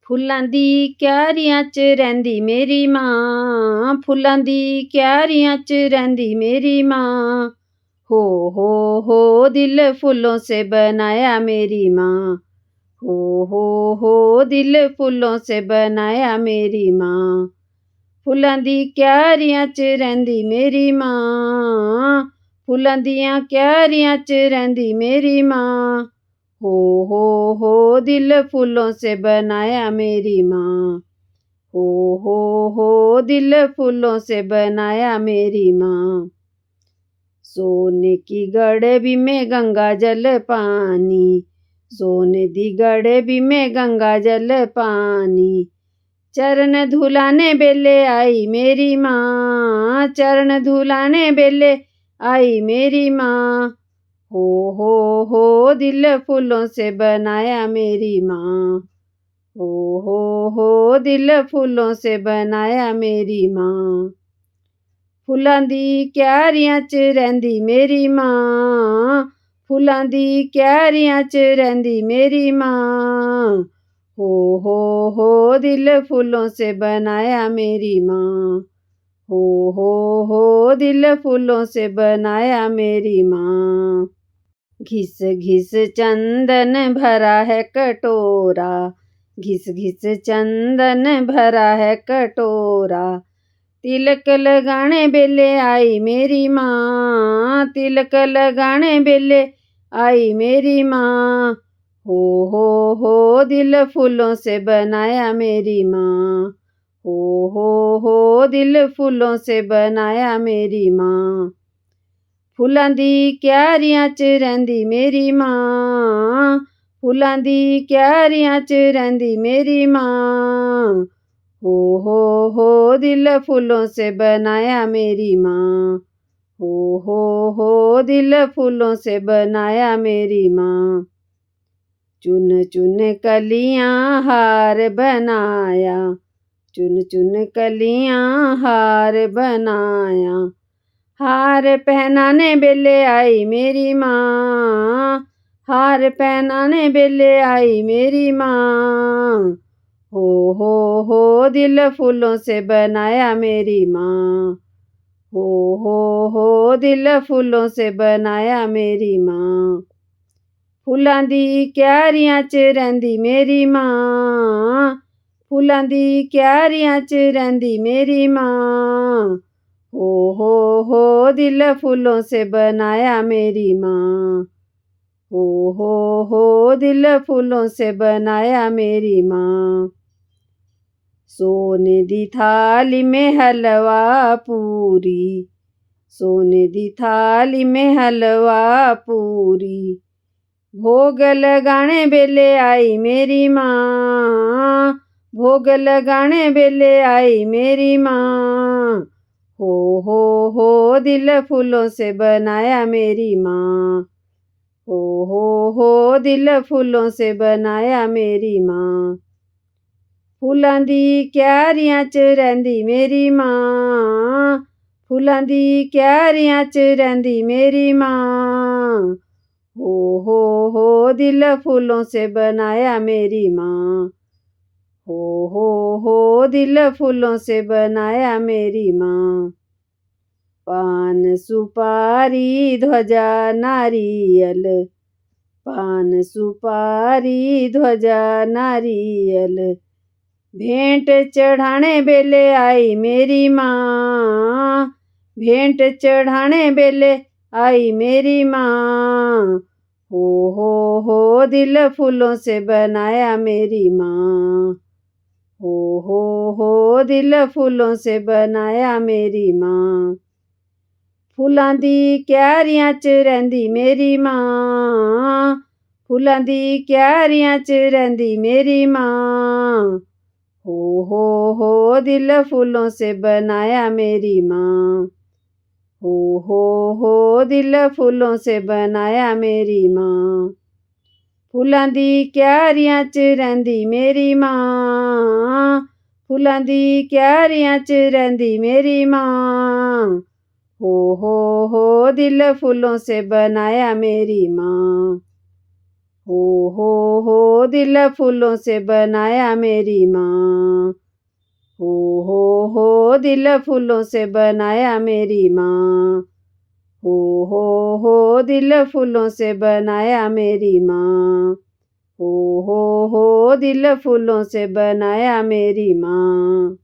ਫੁੱਲਾਂ ਦੀ ਕਿਆਰੀਆਂ 'ਚ ਰਹਿੰਦੀ ਮੇਰੀ ਮਾਂ, ਫੁੱਲਾਂ ਦੀ ਕਿਆਰੀਆਂ 'ਚ ਰਹਿੰਦੀ ਮੇਰੀ ਮਾਂ। ਹੋ ਦਿਲ फूलों से बनाया मेरी माँ। ਹੋ ਦਿਲ फूलों से बनाया मेरी माँ। ਫੁੱਲਾਂ ਦੀ ਕਿਆਰੀਆਂ 'ਚ ਰਹਿੰਦੀ ਮੇਰੀ ਮਾਂ, ਫੁੱਲਾਂ ਦੀਆਂ ਕਿਆਰੀਆਂ 'ਚ ਰਹਿੰਦੀ ਮੇਰੀ ਮਾਂ। ਹੋ ਦਿਲ फूलों से बनाया मेरी माँ। हो दिल फूलों से बनाया मेरी माँ। सोने की गड़बी में गंगा जल पानी, सोने दी गड़बी में गंगा जल पानी। चरण धुलाने बेले आई मेरी माँ, चरण धुलाने बेले आई मेरी माँ। हो दिल फूलों से बनाया मेरी माँ। हो दिल फूलों से बनाया मेरी माँ। फुੱਲਾਂ ਦੀ ਕਿਆਰੀਆਂ 'ਚ ਰਹਿੰਦੀ ਮੇਰੀ ਮਾਂ, ਫੁੱਲਾਂ ਦੀ ਕਿਆਰੀਆਂ 'ਚ ਰਹਿੰਦੀ ਮੇਰੀ ਮਾਂ। ਹੋ ਦਿਲ फूलों से बनाया मेरी माँ। हो दिल फूलों से बनाया मेरी माँ। घिस घिस चंदन भरा है कटोरा, घिस घिस चंदन भरा है कटोरा। तिलक लगाने बेले आई मेरी माँ, तिलक लगाने बेले आई मेरी माँ। हो दिल फूलों से बनाया मेरी माँ। हो दिल फूलों से बनाया मेरी माँ। फुੱਲਾਂ ਦੀ ਕਿਆਰੀਆਂ 'ਚ ਰਹਿੰਦੀ ਮੇਰੀ ਮਾਂ, ਫੁੱਲਾਂ ਦੀ ਕਿਆਰੀਆਂ 'ਚ ਰਹਿੰਦੀ ਮੇਰੀ ਮਾਂ। हो दिल फूलों से बनाया मेरी माँ। हो दिल फूलों से बनाया मेरी माँ। चुन चुन कलियां हार बनाया, चुन चुन कलियां हार बनाया। हार पहनाने बेले आई मेरी माँ, हार पहनाने बेले आई मेरी माँ। हो दिल फूलों से बनाया मेरी माँ। हो दिल फूलों से बनाया मेरी माँ। फुੱਲਾਂ ਦੀ ਕਿਆਰੀਆਂ 'ਚ ਰਹਿੰਦੀ ਮੇਰੀ ਮਾਂ, ਫੁੱਲਾਂ ਦੀ ਕਿਆਰੀਆਂ 'ਚ ਰਹਿੰਦੀ ਮੇਰੀ ਮਾਂ। ਹੋ दिल फूलों से बनाया मेरी माँ। हो दिल फूलों से बनाया मेरी माँ। सोने दी थाली में हलवा पूरी, सोने दी थाली में हलवा पूरी। भोग लगाने बेले आई मेरी माँ, भोग लगाने बेले आई मेरी माँ। हो दिल फूलों से बनाया मेरी माँ। हो दिल फूलों से बनाया मेरी माँ। फुੱਲਾਂ ਦੀ ਕਿਆਰੀਆਂ 'ਚ ਰਹਿੰਦੀ ਮੇਰੀ ਮਾਂ, ਫੁੱਲਾਂ ਦੀ ਕਿਆਰੀਆਂ 'ਚ ਰਹਿੰਦੀ ਮੇਰੀ ਮਾਂ। ਹੋ ਦਿਲ फूलों से बनाया मेरी माँ। हो दिल फूलों से बनाया मेरी माँ। पान सुपारी ध्वजा नारियल, पान सुपारी ध्वजा नारियल। भेंट चढ़ाने बेले आई मेरी माँ, भेंट चढ़ाने बेले आई मेरी माँ। हो दिल फूलों से बनाया मेरी माँ। हो दिल फूलों से बनाया मेरी माँ। फुੱਲਾਂ ਦੀ ਕਿਆਰੀਆਂ 'ਚ ਰਹਿੰਦੀ ਮੇਰੀ ਮਾਂ, ਫੁੱਲਾਂ ਦੀ ਕਿਆਰੀਆਂ 'ਚ ਰਹਿੰਦੀ ਮੇਰੀ ਮਾਂ। हो दिल फूलों से बनाया मेरी माँ। हो दिल फूलों से बनाया मेरी माँ। फुੱਲਾਂ ਦੀ ਕਿਆਰੀਆਂ 'ਚ ਰਹਿੰਦੀ ਮੇਰੀ ਮਾਂ, ਫੁੱਲਾਂ ਦੀ ਕਿਆਰੀਆਂ 'ਚ ਰਹਿੰਦੀ ਮੇਰੀ ਮਾਂ। हो दिल फूलों से बनाया मेरी माँ। हो दिल फूलों से बनाया मेरी माँ। हो दिल फूलों से बनाया मेरी माँ। हो दिल फूलों से बनाया मेरी माँ। हो दिल फूलों से बनाया मेरी माँ।